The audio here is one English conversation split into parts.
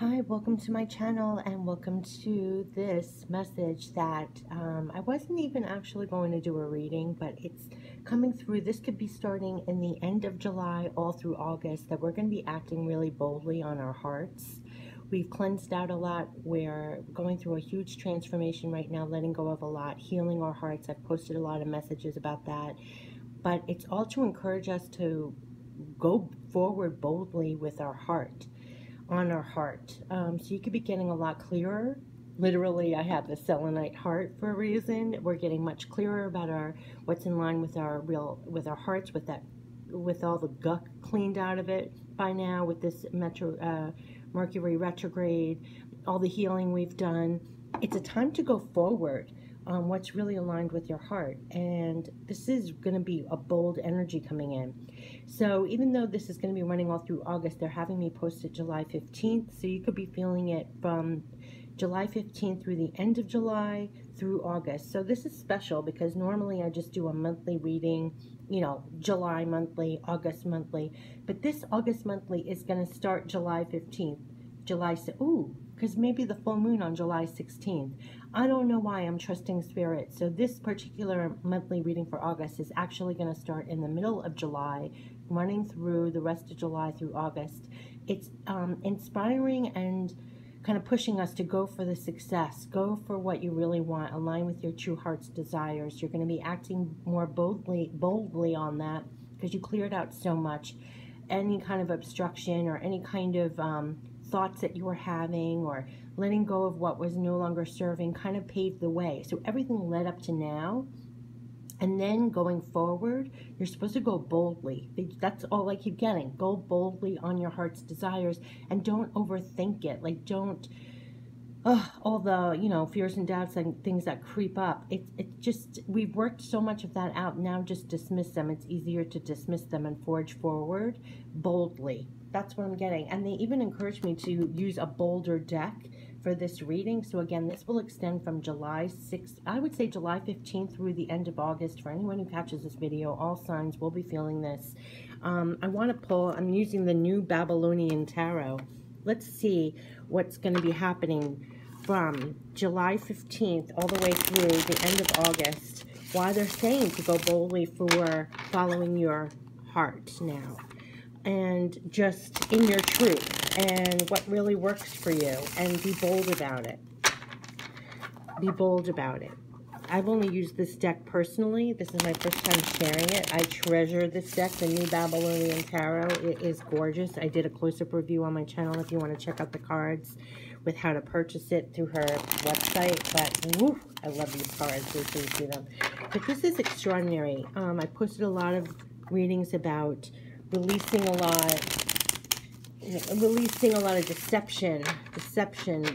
Hi, welcome to my channel and welcome to this message that I wasn't even actually going to do a reading, but it's coming through. This could be starting in the end of July all through August, that we're going to be acting really boldly on our hearts. We've cleansed out a lot. We're going through a huge transformation right now, letting go of a lot, healing our hearts. I've posted a lot of messages about that, but it's all to encourage us to go forward boldly with our heart. On our heart. So you could be getting a lot clearer. Literally, I have the selenite heart for a reason. We're getting much clearer about what's in line with our hearts, with all the gunk cleaned out of it by now, with this Mercury retrograde, all the healing we've done. It's a time to go forward on what's really aligned with your heart, and this is going to be a bold energy coming in. So even though this is going to be running all through August, they're having me post it July 15th, so you could be feeling it from July 15th through the end of July through August. So this is special because normally I just do a monthly reading, you know, July monthly, August monthly, but this August monthly is going to start July 15th. Because maybe the full moon on July 16th. I don't know why I'm trusting spirit. So this particular monthly reading for August is actually going to start in the middle of July, running through the rest of July through August. It's inspiring and kind of pushing us to go for the success, go for what you really want, align with your true heart's desires. You're going to be acting more boldly on that because you cleared out so much. Any kind of obstruction or any kind of thoughts that you were having, or letting go of what was no longer serving, kind of paved the way. So everything led up to now, and then going forward, you're supposed to go boldly. That's all I keep getting. Go boldly on your heart's desires, and don't overthink it. Like, don't all the, you know, fears and doubts and things that creep up. It's just, we've worked so much of that out. Now just dismiss them. It's easier to dismiss them and forge forward boldly. That's what I'm getting. And they even encouraged me to use a bolder deck for this reading. So again, this will extend from July 6th, I would say July 15th through the end of August. For anyone who catches this video, all signs will be feeling this. I want to pull, I'm using the New Babylonian Tarot. Let's see what's going to be happening from July 15th all the way through the end of August. Why they're saying to go boldly for following your heart now. And just in your truth and what really works for you, and be bold about it. Be bold about it. I've only used this deck personally. This is my first time sharing it. I treasure this deck, the New Babylonian Tarot. It is gorgeous. I did a close-up review on my channel if you want to check out the cards with how to purchase it through her website. But woo, I love these cards. Wait till you see them. But this is extraordinary. I posted a lot of readings about releasing a lot of deception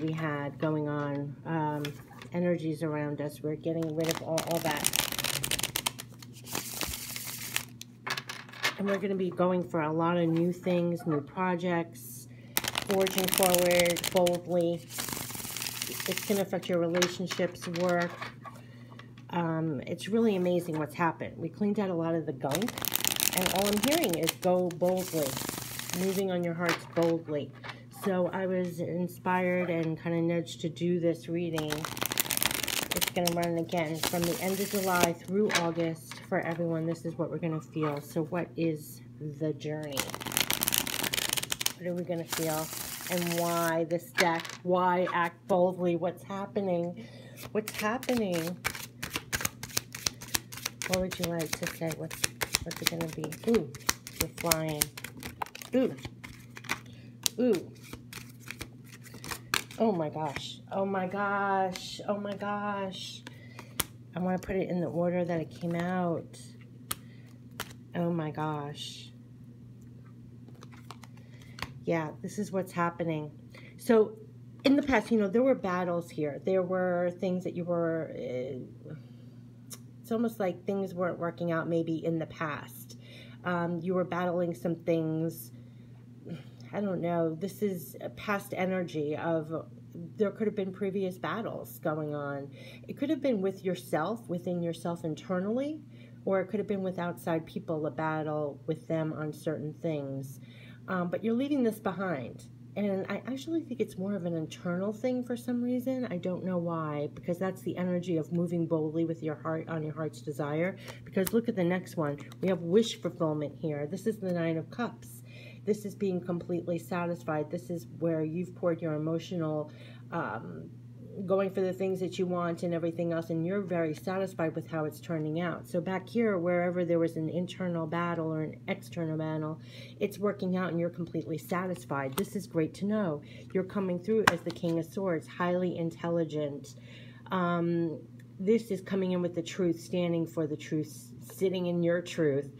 we had going on, energies around us. We're getting rid of all that, and we're going to be going for a lot of new things, new projects, forging forward boldly. It's going to affect your relationships, work. It's really amazing what's happened. We cleaned out a lot of the gunk. And all I'm hearing is go boldly, moving on your hearts boldly. So I was inspired and kind of nudged to do this reading. It's going to run again from the end of July through August for everyone. This is what we're going to feel. So what is the journey? What are we going to feel? And why this deck? Why act boldly? What's happening? What's happening? What would you like to say? What's it going to be? Ooh, we're flying. Ooh. Ooh. Oh my gosh. Oh my gosh. Oh my gosh. I want to put it in the order that it came out. Oh my gosh. Yeah, this is what's happening. So in the past, you know, there were battles here. There were things that you were... it's almost like things weren't working out maybe in the past. You were battling some things. I don't know. This is a past energy of, there could have been previous battles going on. It could have been with yourself, within yourself internally, or it could have been with outside people, a battle with them on certain things. But you're leaving this behind. And I actually think it's more of an internal thing for some reason. I don't know why, because that's the energy of moving boldly with your heart on your heart's desire. Because look at the next one. We have wish fulfillment here. This is the Nine of Cups. This is being completely satisfied. This is where you've poured your emotional, going for the things that you want and everything else, and you're very satisfied with how it's turning out. So back here, wherever there was an internal battle or an external battle, it's working out and you're completely satisfied. This is great to know. You're coming through as the King of Swords, highly intelligent. This is coming in with the truth, standing for the truth, sitting in your truth.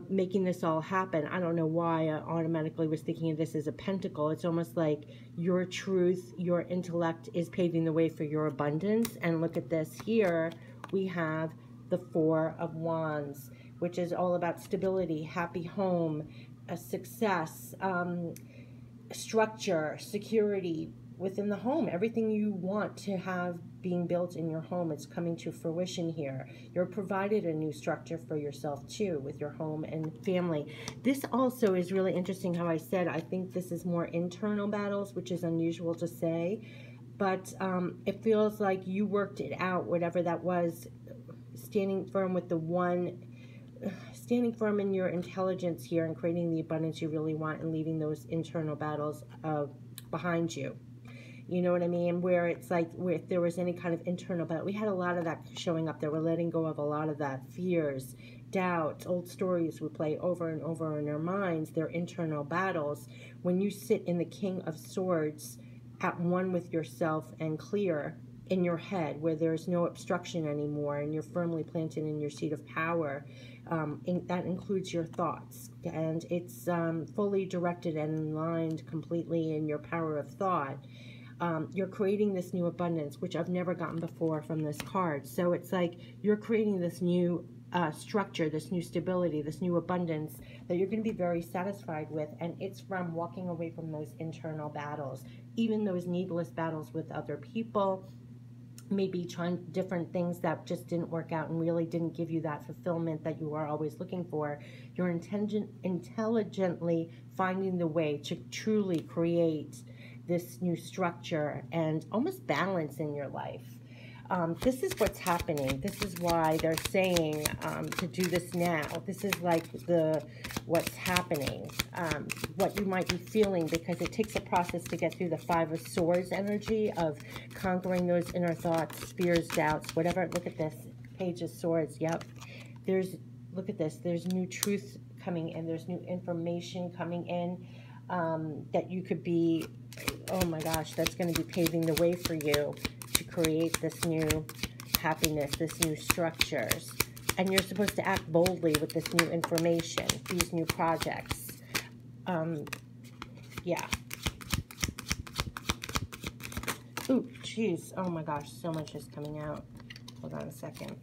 Making this all happen. I don't know why I automatically was thinking of this as a pentacle. It's almost like your truth, your intellect is paving the way for your abundance. And look at this here. We have the Four of Wands, which is all about stability, happy home, a success, structure, security within the home. Everything you want to have being built in your home, it's coming to fruition here. You're provided a new structure for yourself too with your home and family. This also is really interesting how I said I think this is more internal battles, which is unusual to say, but it feels like you worked it out, whatever that was, standing firm with the one, standing firm in your intelligence here and creating the abundance you really want and leaving those internal battles behind you. You know what I mean? Where it's like, where if there was any kind of internal battle, we had a lot of that showing up there. We're letting go of a lot of that. Fears, doubts, old stories we play over and over in our minds. They're internal battles. When you sit in the King of Swords at one with yourself and clear in your head, where there's no obstruction anymore and you're firmly planted in your seat of power, that includes your thoughts. And it's fully directed and aligned completely in your power of thought. You're creating this new abundance, which I've never gotten before from this card. So it's like you're creating this new structure, this new stability, this new abundance that you're going to be very satisfied with. And it's from walking away from those internal battles, even those needless battles with other people, maybe trying different things that just didn't work out and really didn't give you that fulfillment that you are always looking for. You're intelligently finding the way to truly create this new structure and almost balance in your life. This is what's happening. This is why they're saying to do this now. This is like what's happening, what you might be feeling, because it takes a process to get through the Five of Swords energy of conquering those inner thoughts, fears, doubts, whatever. Look at this, Page of Swords. Yep. Look at this. There's new truth coming in. There's new information coming in that you could be, oh my gosh, that's going to be paving the way for you to create this new happiness, this new structures. And you're supposed to act boldly with this new information, these new projects. Yeah. Ooh, jeez. Oh my gosh, so much is coming out. Hold on a second.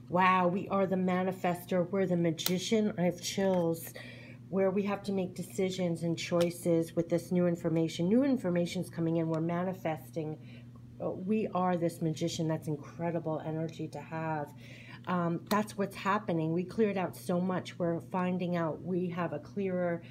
Wow, we are the manifester. We're the magician. I have chills. Where we have to make decisions and choices with this new information. New information's coming in. We're manifesting. We are this magician. That's incredible energy to have. That's what's happening. We cleared out so much. We're finding out we have a clearer...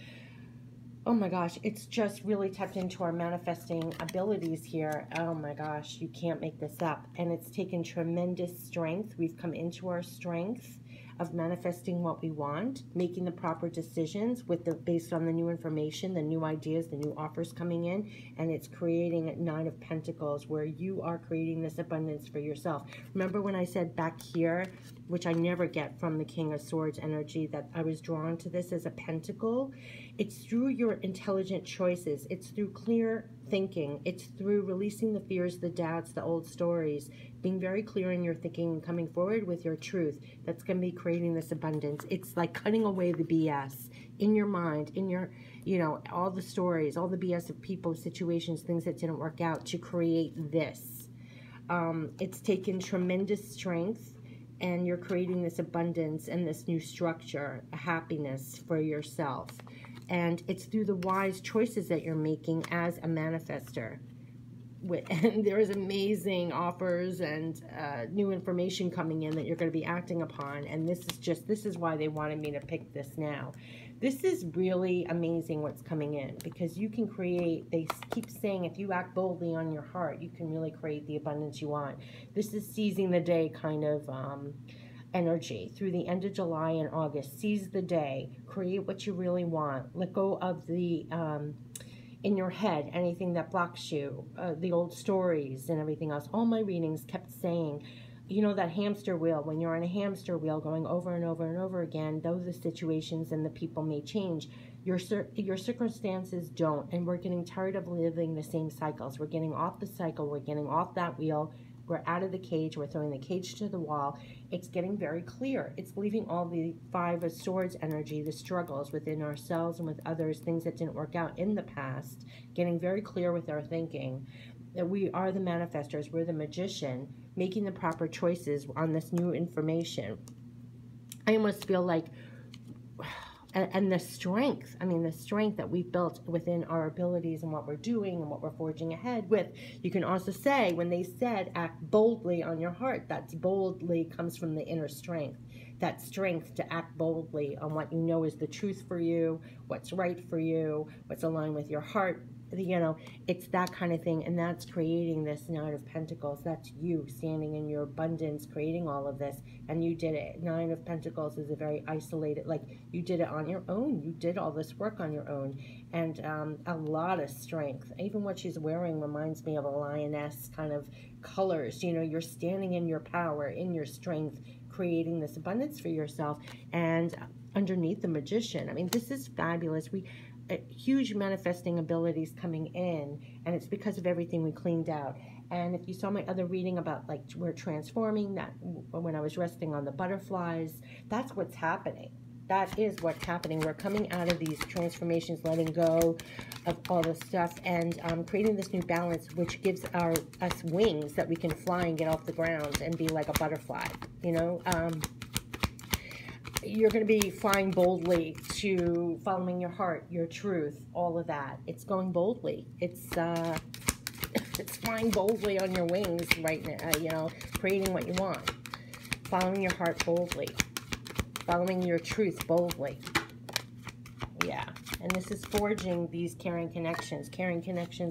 Oh my gosh, it's just really tapped into our manifesting abilities here. Oh my gosh, you can't make this up. And it's taken tremendous strength. We've come into our strength of manifesting what we want, making the proper decisions based on the new information, the new ideas, the new offers coming in, and it's creating a Nine of Pentacles where you are creating this abundance for yourself. Remember when I said back here, which I never get from the King of Swords energy, that I was drawn to this as a pentacle? It's through your intelligent choices. It's through clear thinking. It's through releasing the fears, the doubts, the old stories, being very clear in your thinking and coming forward with your truth. That's going to be creating this abundance. It's like cutting away the BS in your mind, in your, you know, all the stories, all the BS of people, situations, things that didn't work out to create this. It's taken tremendous strength, and you're creating this abundance and this new structure, a happiness for yourself. And it's through the wise choices that you're making as a manifester. And there's amazing offers and new information coming in that you're going to be acting upon. And this is why they wanted me to pick this now. This is really amazing what's coming in, because you can create, they keep saying, if you act boldly on your heart, you can really create the abundance you want. This is seizing the day kind of energy through the end of July and August. Seize the day, create what you really want, let go of the in your head, anything that blocks you, the old stories and everything else. All my readings kept saying, you know, that hamster wheel, when you're on a hamster wheel going over and over and over again, though the situations and the people may change, your circumstances don't. And we're getting tired of living the same cycles. We're getting off the cycle. We're getting off that wheel. We're out of the cage. We're throwing the cage to the wall. It's getting very clear. It's leaving all the Five of Swords energy, the struggles within ourselves and with others, things that didn't work out in the past, getting very clear with our thinking. That we are the manifestors. We're the magician, making the proper choices on this new information. I almost feel like, and the strength, I mean, the strength that we've built within our abilities and what we're doing and what we're forging ahead with. You can also say, when they said act boldly on your heart, that's boldly comes from the inner strength. That strength to act boldly on what you know is the truth for you, what's right for you, what's aligned with your heart. You know, it's that kind of thing, and that's creating this Nine of Pentacles. That's you standing in your abundance, creating all of this, and you did it. Nine of Pentacles is a very isolated, like, you did it on your own. You did all this work on your own, and a lot of strength. Even what she's wearing reminds me of a lioness kind of colors. You know, you're standing in your power, in your strength, creating this abundance for yourself, and underneath the magician. I mean, this is fabulous. Huge manifesting abilities coming in, and it's because of everything we cleaned out. And if you saw my other reading about, like, we're transforming, that when I was resting on the butterflies, that's what's happening. That is what's happening. We're coming out of these transformations, letting go of all this stuff, and creating this new balance, which gives us wings that we can fly and get off the ground and be like a butterfly, you know. You're going to be flying boldly to following your heart, your truth, all of that. It's going boldly. It's flying boldly on your wings right now, you know, creating what you want. Following your heart boldly. Following your truth boldly. Yeah. And this is forging these caring connections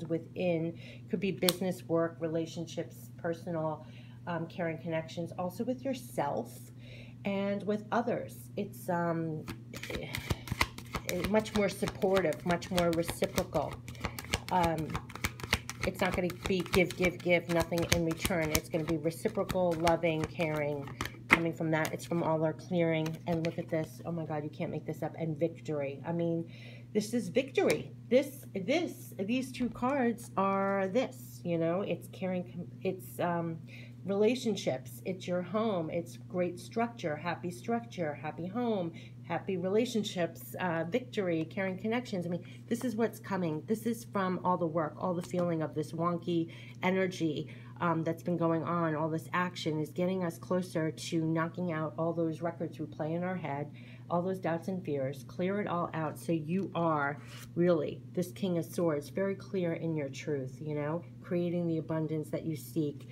within. Could be business, work, relationships, personal caring connections. Also with yourself. And with others, it's much more supportive, much more reciprocal. It's not going to be give, nothing in return. It's going to be reciprocal, loving, caring, coming from that. It's from all our clearing. And look at this. Oh my God, you can't make this up. And victory. I mean, this is victory. These two cards are this, you know, it's caring, it's relationships, it's your home, it's great structure, happy home, happy relationships, victory, caring connections. I mean, this is what's coming. This is from all the work, all the feeling of this wonky energy that's been going on. All this action is getting us closer to knocking out all those records we play in our head, all those doubts and fears. Clear it all out so you are really this King of Swords, very clear in your truth, you know, creating the abundance that you seek,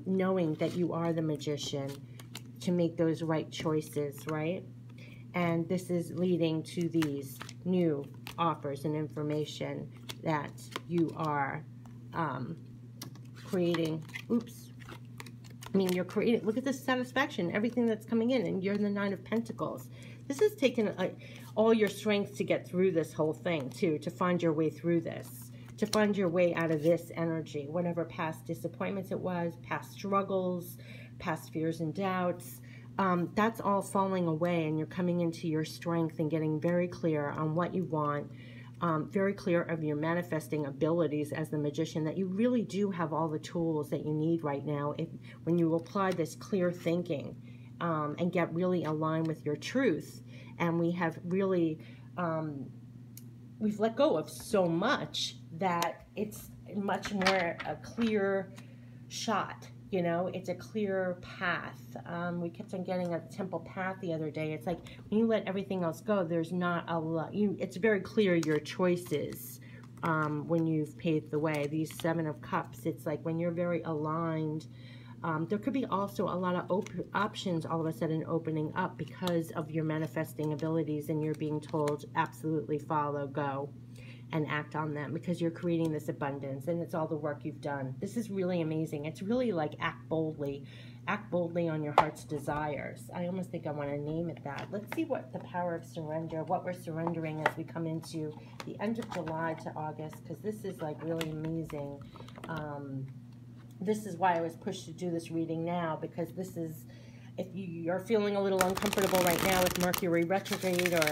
knowing that you are the magician to make those right choices, right? And this is leading to these new offers and information that you are creating. Oops. I mean, you're creating, look at this satisfaction, everything that's coming in, and you're the Nine of Pentacles. This has taken all your strength to get through this whole thing, too, to find your way through this, to find your way out of this energy, whatever past disappointments it was, past struggles, past fears and doubts. That's all falling away, and you're coming into your strength and getting very clear on what you want, very clear of your manifesting abilities as the magician, that you really do have all the tools that you need right now when you apply this clear thinking and get really aligned with your truth. And we have really, we've let go of so much that it's much more a clear shot. You know, it's a clear path. We kept on getting a temple path the other day. It's like when you let everything else go, there's not a lot. It's very clear your choices when you've paved the way. These Seven of Cups, it's like when you're very aligned There could be also a lot of options all of a sudden opening up because of your manifesting abilities, and you're being told absolutely follow, go, and act on them because you're creating this abundance, and it's all the work you've done. This is really amazing. It's really like act boldly on your heart's desires. I almost think I want to name it that. Let's see what the power of surrender, what we're surrendering as we come into the end of July to August, because this is like really amazing. This is why I was pushed to do this reading now, because this is, if you're feeling a little uncomfortable right now with Mercury retrograde or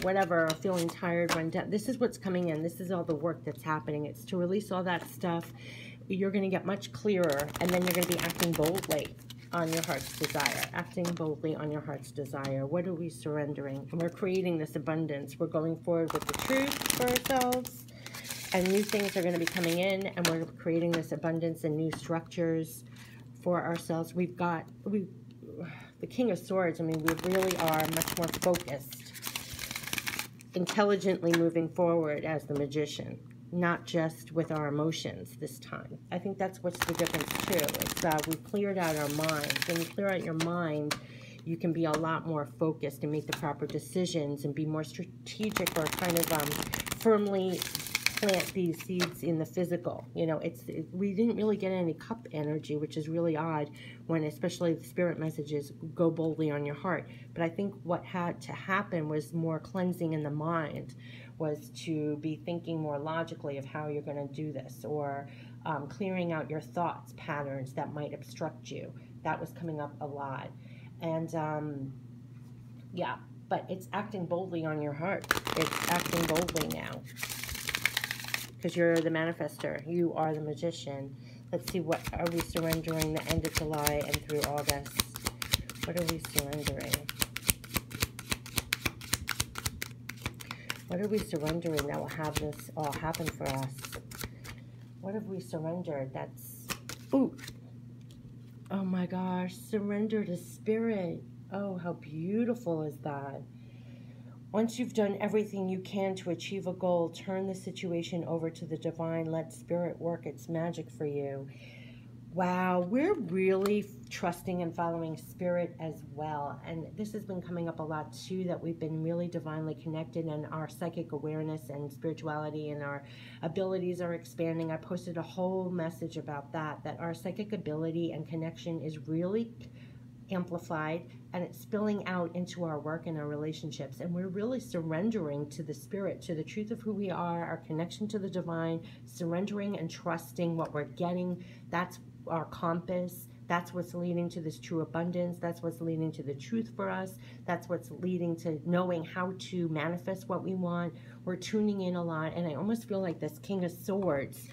whatever, or feeling tired, run down, this is what's coming in. This is all the work that's happening. It's to release all that stuff. You're going to get much clearer, and then you're going to be acting boldly on your heart's desire. Acting boldly on your heart's desire. What are we surrendering? And we're creating this abundance. We're going forward with the truth for ourselves, and new things are going to be coming in, and we're creating this abundance and new structures for ourselves. The King of Swords, I mean, we really are much more focused, intelligently moving forward as the Magician, not just with our emotions this time. I think that's what's the difference too. It's we've cleared out our minds. When you clear out your mind, you can be a lot more focused and make the proper decisions and be more strategic, or kind of firmly plant these seeds in the physical. You know, we didn't really get any cup energy, which is really odd when especially the spirit messages go boldly on your heart. But I think what had to happen was more cleansing in the mind, was to be thinking more logically of how you're going to do this, or clearing out your thoughts patterns that might obstruct you. That was coming up a lot. And yeah, but it's acting boldly on your heart. It's acting boldly now, because you're the manifester. You are the Magician. Let's see, what are we surrendering the end of July and through August? What are we surrendering? What are we surrendering that will have this all happen for us? What have we surrendered? That's, ooh, oh my gosh, surrender to spirit. Oh, how beautiful is that? Once you've done everything you can to achieve a goal, turn the situation over to the divine. Let spirit work its magic for you. Wow, we're really trusting and following spirit as well. And this has been coming up a lot too, that we've been really divinely connected, and our psychic awareness and spirituality and our abilities are expanding. I posted a whole message about that our psychic ability and connection is really amplified, and it's spilling out into our work and our relationships, and we're really surrendering to the spirit, to the truth of who we are, our connection to the divine, surrendering and trusting what we're getting. That's our compass. That's what's leading to this true abundance. That's what's leading to the truth for us. That's what's leading to knowing how to manifest what we want. We're tuning in a lot, and I almost feel like this King of Swords,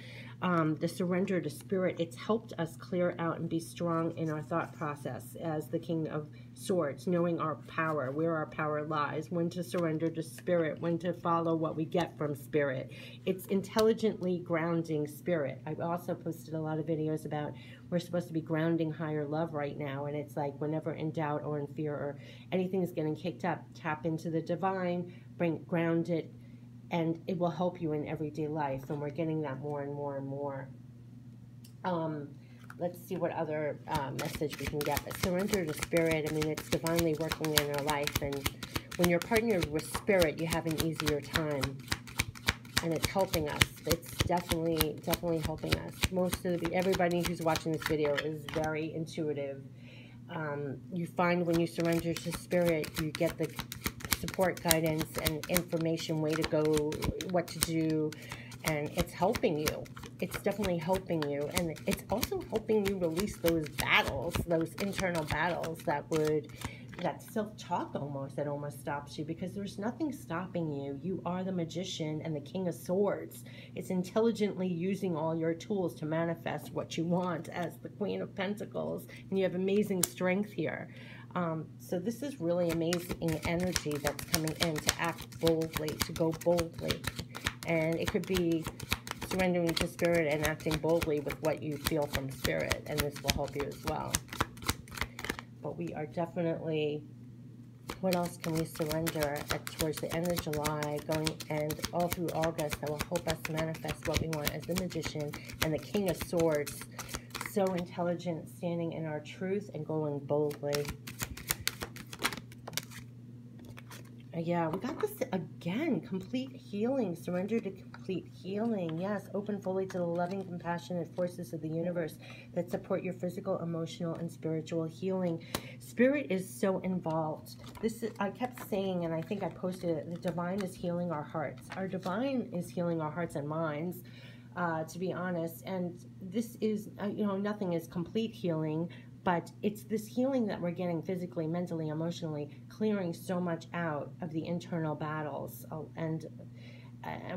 the surrender to spirit, it's helped us clear out and be strong in our thought process as the King of Swords, knowing our power, where our power lies, when to surrender to spirit, when to follow what we get from spirit. It's intelligently grounding spirit. I've also posted a lot of videos about we're supposed to be grounding higher love right now, and it's like whenever in doubt or in fear or anything's getting kicked up, tap into the divine, ground it, and it will help you in everyday life, and we're getting that more and more and more. Let's see what other message we can get. Surrender to spirit, I mean, it's divinely working in our life, and when you're partnered with spirit, you have an easier time, and it's helping us. It's definitely helping us. Everybody who's watching this video is very intuitive. You find when you surrender to spirit, you get the support, guidance, and information, way to go, what to do, and it's helping you. It's definitely helping you, and it's also helping you release those battles, those internal battles that self-talk that almost stops you, because there's nothing stopping you. You are the Magician and the King of Swords. It's intelligently using all your tools to manifest what you want as the Queen of Pentacles, and you have amazing strength here. So this is really amazing energy that's coming in, to act boldly, to go boldly. And it could be surrendering to spirit and acting boldly with what you feel from spirit, and this will help you as well. But we are definitely, what else can we surrender towards the end of July, going and all through August, that will help us manifest what we want as the Magician and the King of Swords, so intelligent, standing in our truth and going boldly. Yeah, we got this again. Complete healing. Surrender to complete healing. Yes, open fully to the loving, compassionate forces of the universe that support your physical, emotional, and spiritual healing. Spirit is so involved. This is, I kept saying, and I think I posted it, the divine is healing our hearts. Our divine is healing our hearts and minds, to be honest. And this is, you know, nothing is complete healing, but it's this healing that we're getting physically, mentally, emotionally, clearing so much out of the internal battles, and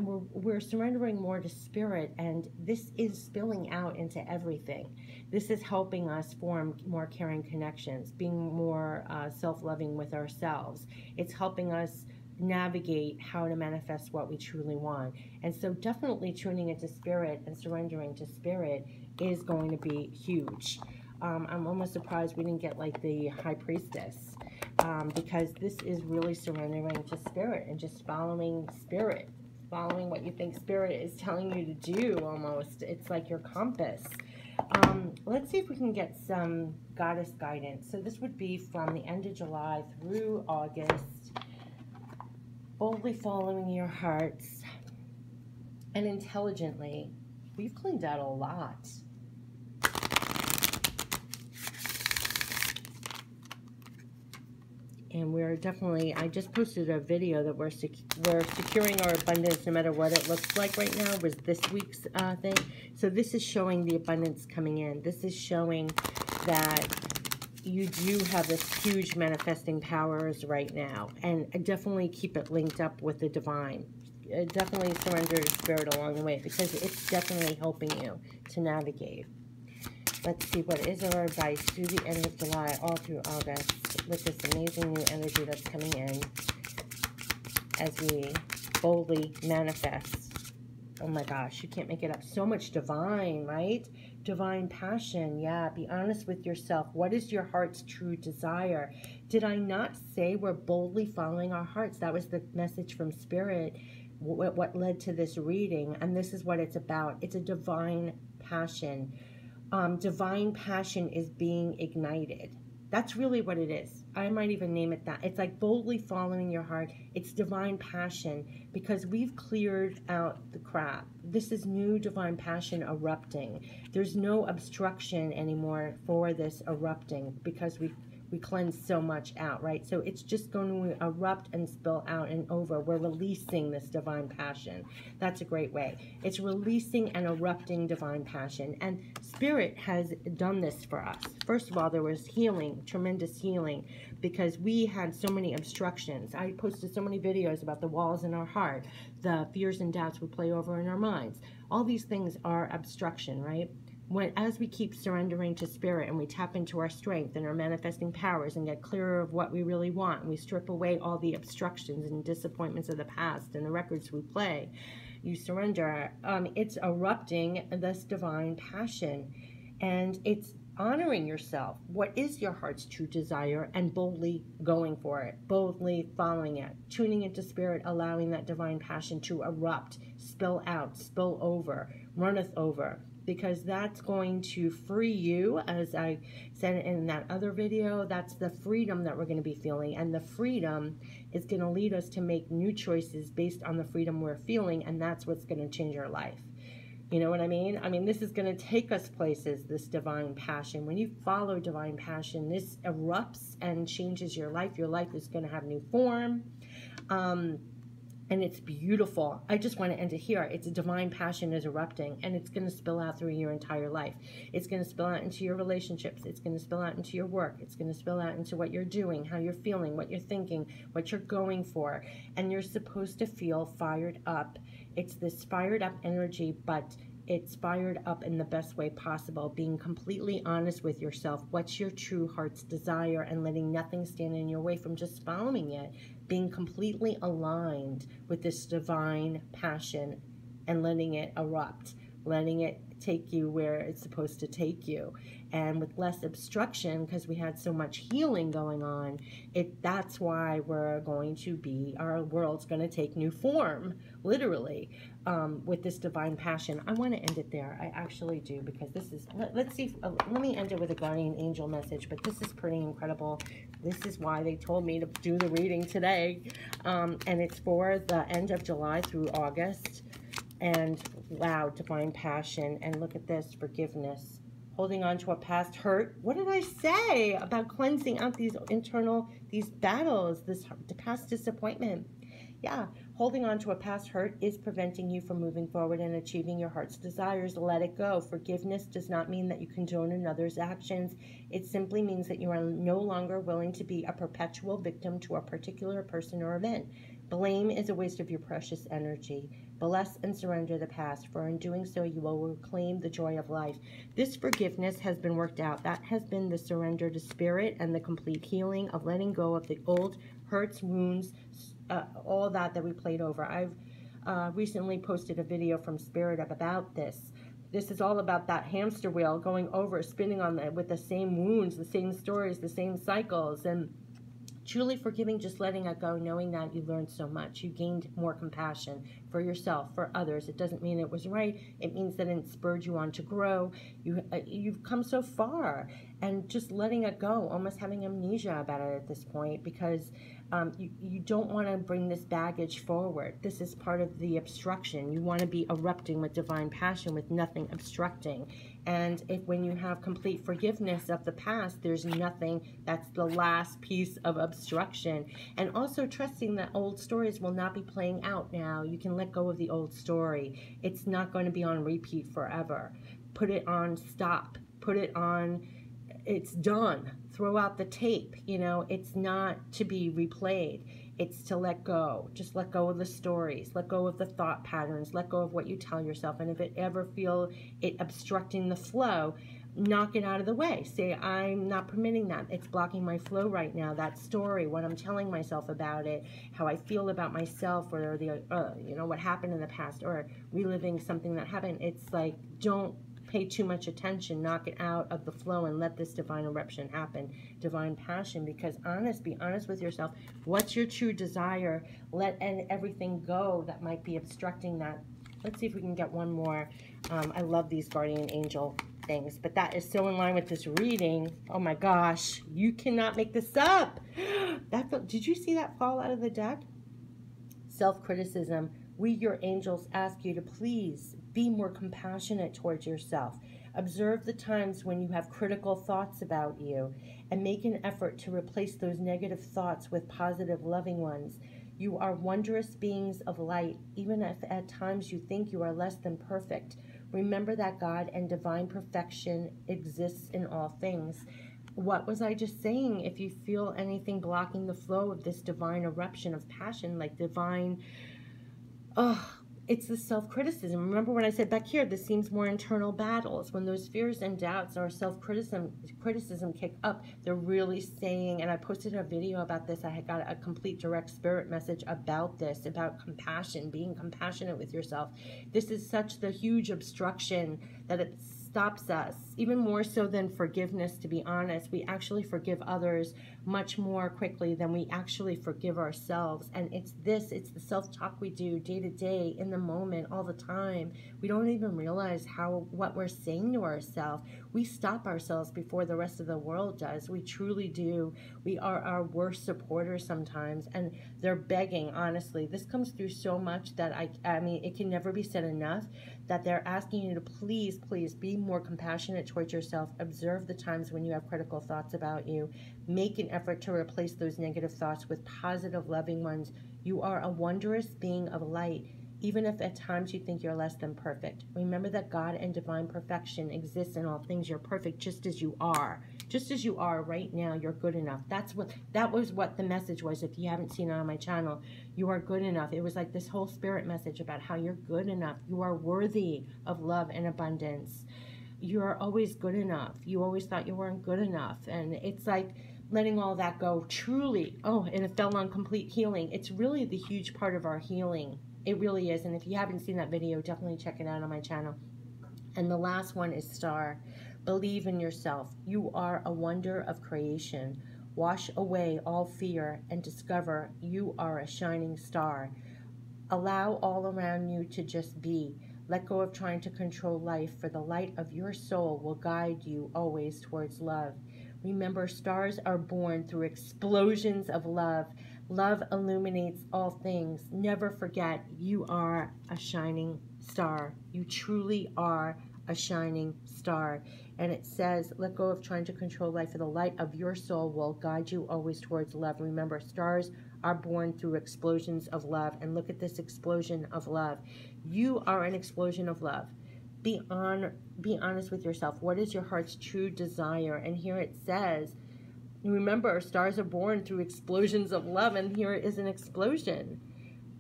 we're surrendering more to spirit, and this is spilling out into everything. This is helping us form more caring connections, being more self-loving with ourselves. It's helping us navigate how to manifest what we truly want. And so definitely tuning into spirit and surrendering to spirit is going to be huge. I'm almost surprised we didn't get like the High Priestess, because this is really surrendering to spirit and just following spirit, following what you think spirit is telling you to do almost. It's like your compass. Let's see if we can get some goddess guidance. So this would be from the end of July through August. Boldly following your hearts and intelligently. We've cleaned out a lot. And we're definitely, I just posted a video that we're securing our abundance no matter what it looks like right now, was this week's thing. So this is showing the abundance coming in. This is showing that you do have this huge manifesting powers right now. And definitely keep it linked up with the divine. Definitely surrender to spirit along the way, because it's definitely helping you to navigate. Let's see, what is our advice through the end of July, all through August, with this amazing new energy that's coming in as we boldly manifest. Oh my gosh, you can't make it up. So much divine, right? Divine passion. Yeah, be honest with yourself. What is your heart's true desire? Did I not say we're boldly following our hearts? That was the message from Spirit, what led to this reading. And this is what it's about. It's a divine passion. Divine passion is being ignited. That's really what it is. I might even name it that. It's like boldly following your heart. It's divine passion, because we've cleared out the crap. This is new divine passion erupting. There's no obstruction anymore for this erupting, because we cleanse so much out, right? So it's just going to erupt and spill out and over. We're releasing this divine passion. That's a great way. It's releasing and erupting divine passion. And Spirit has done this for us. First of all, there was healing, tremendous healing, because we had so many obstructions. I posted so many videos about the walls in our heart, the fears and doubts we play over in our minds. All these things are obstruction, right? As we keep surrendering to spirit and we tap into our strength and our manifesting powers and get clearer of what we really want, and we strip away all the obstructions and disappointments of the past and the records we play, you surrender, it's erupting this divine passion, and it's honoring yourself. What is your heart's true desire, and boldly going for it, boldly following it, tuning into spirit, allowing that divine passion to erupt, spill out, spill over, runneth over, because that's going to free you. As I said in that other video, that's the freedom that we're going to be feeling, and the freedom is going to lead us to make new choices based on the freedom we're feeling, and that's what's going to change our life. You know what I mean? I mean, this is going to take us places, this divine passion. When you follow divine passion, this erupts and changes your life. Your life is going to have new form. And it's beautiful. I just want to end it here. It's a divine passion is erupting, and it's going to spill out through your entire life. It's going to spill out into your relationships. It's going to spill out into your work. It's going to spill out into what you're doing, how you're feeling, what you're thinking, what you're going for. And you're supposed to feel fired up. It's this fired up energy, but it's fired up in the best way possible, being completely honest with yourself. What's your true heart's desire, and letting nothing stand in your way from just following it, being completely aligned with this divine passion and letting it erupt, letting it take you where it's supposed to take you. And with less obstruction, because we had so much healing going on, that's why we're going to be, our world's going to take new form, literally, with this divine passion. I want to end it there. I actually do, because this is, let's see, let me end it with a guardian angel message, but this is pretty incredible. This is why they told me to do the reading today. And it's for the end of July through August. And wow, divine passion. And look at this, forgiveness. Holding on to a past hurt. What did I say about cleansing out these battles, the past disappointment? Yeah, holding on to a past hurt is preventing you from moving forward and achieving your heart's desires. Let it go. Forgiveness does not mean that you condone another's actions. It simply means that you are no longer willing to be a perpetual victim to a particular person or event. Blame is a waste of your precious energy. Bless and surrender the past, for in doing so you will reclaim the joy of life. This forgiveness has been worked out. That has been the surrender to spirit and the complete healing of letting go of the old hurts, wounds, all that we played over. I've recently posted a video from Spirit Up about this. This is all about that hamster wheel going over, spinning on with the same wounds, the same stories, the same cycles, and truly forgiving, just letting it go, knowing that you learned so much. You gained more compassion for yourself, for others. It doesn't mean it was right. It means that it spurred you on to grow. You've come so far, and just letting it go, almost having amnesia about it at this point, because you don't want to bring this baggage forward. This is part of the obstruction. You want to be erupting with divine passion, with nothing obstructing. And when you have complete forgiveness of the past, there's nothing, that's the last piece of obstruction. And also trusting that old stories will not be playing out now. You can let go of the old story. It's not going to be on repeat forever. Put it on stop. Put it on, it's done. Throw out the tape. You know, it's not to be replayed. It's to let go. Just let go of the stories. Let go of the thought patterns. Let go of what you tell yourself. And if it ever feel it obstructing the flow, knock it out of the way. Say, I'm not permitting that. It's blocking my flow right now. That story, what I'm telling myself about it, how I feel about myself, or the you know, what happened in the past, or reliving something that happened. It's like, don't pay too much attention. Knock it out of the flow and let this divine eruption happen. Divine passion, because be honest with yourself. What's your true desire? Let everything go that might be obstructing that. Let's see if we can get one more. I love these guardian angel things, but that is so in line with this reading. Oh my gosh, you cannot make this up. Did you see that fall out of the deck? Self-criticism. We, your angels, ask you to please be more compassionate towards yourself. Observe the times when you have critical thoughts about you, and make an effort to replace those negative thoughts with positive, loving ones. You are wondrous beings of light, even if at times you think you are less than perfect. Remember that God and divine perfection exists in all things. What was I just saying? If you feel anything blocking the flow of this divine eruption of passion, like divine, it's the self-criticism. Remember when I said back here, this seems more internal battles. When those fears and doubts or self-criticism kick up, they're really saying, and I posted a video about this, I had got a complete direct spirit message about this, about compassion, being compassionate with yourself. This is such the huge obstruction that it stops us, even more so than forgiveness, to be honest. We actually forgive others much more quickly than we actually forgive ourselves. And it's the self-talk we do day to day, in the moment, all the time. We don't even realize what we're saying to ourselves. We stop ourselves before the rest of the world does. We truly do. We are our worst supporters sometimes, and they're begging, honestly. This comes through so much that I mean, it can never be said enough, that they're asking you to please, please be more compassionate towards yourself. Observe the times when you have critical thoughts about you. Make an effort to replace those negative thoughts with positive, loving ones. You are a wondrous being of light, even if at times you think you're less than perfect. Remember that God and divine perfection exists in all things. You're perfect just as you are. Just as you are right now, you're good enough. That was what the message was. If you haven't seen it on my channel, you are good enough. It was like this whole spirit message about how you're good enough. You are worthy of love and abundance. You are always good enough. You always thought you weren't good enough. And it's like letting all that go, truly. Oh, and it fell on complete healing. It's really the huge part of our healing. It really is. And if you haven't seen that video, definitely check it out on my channel. And the last one is star. Believe in yourself. You are a wonder of creation. Wash away all fear and discover you are a shining star. Allow all around you to just be. Let go of trying to control life, for the light of your soul will guide you always towards love. Remember, stars are born through explosions of love. Love illuminates all things. Never forget, you are a shining star. You truly are a shining star. And it says, let go of trying to control life, for the light of your soul will guide you always towards love. Remember, stars are born through explosions of love. And look at this explosion of love. You are an explosion of love. Be honest with yourself. What is your heart's true desire? And here it says, remember, stars are born through explosions of love, and here is an explosion.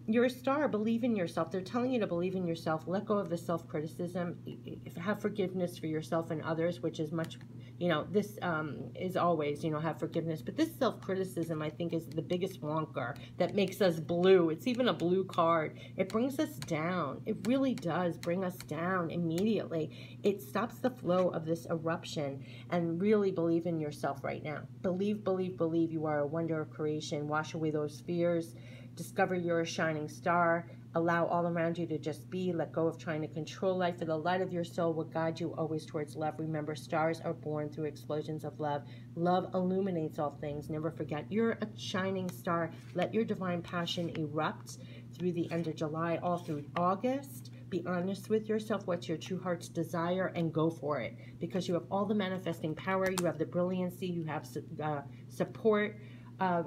You're a star. Believe in yourself. They're telling you to believe in yourself. Let go of the self-criticism. Have forgiveness for yourself and others, which is much, this is always, have forgiveness. But this self-criticism, I think, is the biggest wonker that makes us blue. It's even a blue card. It brings us down. It really does bring us down immediately. It stops the flow of this eruption. And really believe in yourself right now. Believe, believe, believe you are a wonder of creation. Wash away those fears. Discover you're a shining star. Allow all around you to just be. Let go of trying to control life, for the light of your soul will guide you always towards love. Remember, stars are born through explosions of love. Love illuminates all things. Never forget, you're a shining star. Let your divine passion erupt through the end of July, all through August. Be honest with yourself. What's your true heart's desire? And go for it. Because you have all the manifesting power. You have the brilliancy. You have support.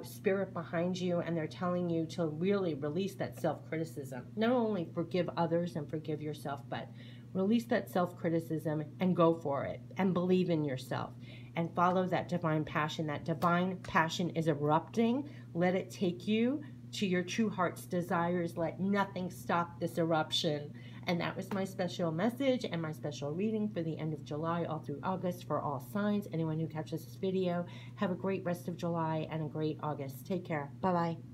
Spirit behind you, and they're telling you to really release that self-criticism. Not only forgive others and forgive yourself, but release that self-criticism and go for it and believe in yourself and follow that divine passion. That divine passion is erupting. Let it take you to your true heart's desires. Let nothing stop this eruption. And that was my special message and my special reading for the end of July all through August for all signs. Anyone who catches this video, have a great rest of July and a great August. Take care. Bye-bye.